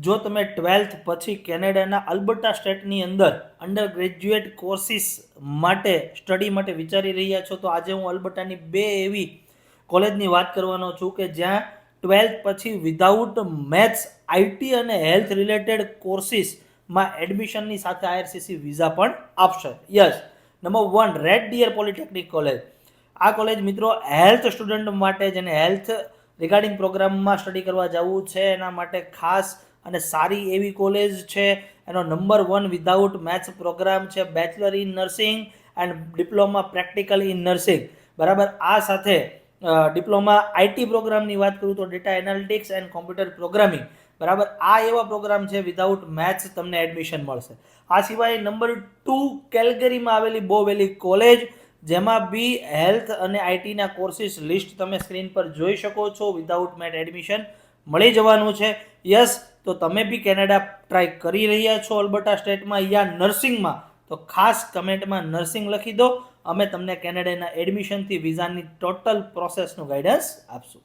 જો તમે 12th પછી કેનેડાના અલ્બર્ટા સ્ટેટની અંદર અંડર ગ્રેજ્યુએટ કોર્સિસ માટે સ્ટડી માટે વિચારી રહ્યા છો, તો આજે હું અલ્બર્ટાની 2 એવી કોલેજની વાત કરવાનો છું કે જ્યાં 12th પછી વિધાઉટ મેથ્સ, આઈટી અને હેલ્થ રિલેટેડ કોર્સિસમાં એડમિશનની સાથે આઈઆરસીસી વિઝા પણ આપશે. Yes, number 1 red dear polytechnic college. આ કોલેજ મિત્રો હેલ્થ સ્ટુડન્ટ માટે, જેને હેલ્થ રિગાર્ડિંગ પ્રોગ્રામમાં સ્ટડી કરવા જવું છે એના માટે ખાસ અને સારી એવી કોલેજ છે. એનો નંબર 1 વિધાઉટ મેથ્સ પ્રોગ્રામ છે, bachelor in nursing and diploma practical in nursing. બરાબર. આ સાથે ડિપ્લોમા આઈટી પ્રોગ્રામની વાત કરું તો data analytics and computer programming. બરાબર. આ એવા પ્રોગ્રામ છે વિધાઉટ મેથ્સ તમને એડમિશન મળશે. આ સિવાય નંબર 2 કેલ્ગરીમાં આવેલી બોવેલી કોલેજ, જેમાં બી હેલ્થ અને આઈટીના કોર્સિસ લિસ્ટ તમે સ્ક્રીન પર જોઈ શકો છો. વિધાઉટ મેથ એડમિશન મળી જવાનું છે. યસ, તો તમે બી કેનેડા ટ્રાય કરી રહ્યા છો અલ્બર્ટા સ્ટેટમાં યા નર્સિંગમાં, તો ખાસ કમેન્ટમાં નર્સિંગ લખી દો. અમે તમને કેનેડાના એડમિશનથી વિઝાની ટોટલ પ્રોસેસનું ગાઈડન્સ આપશું.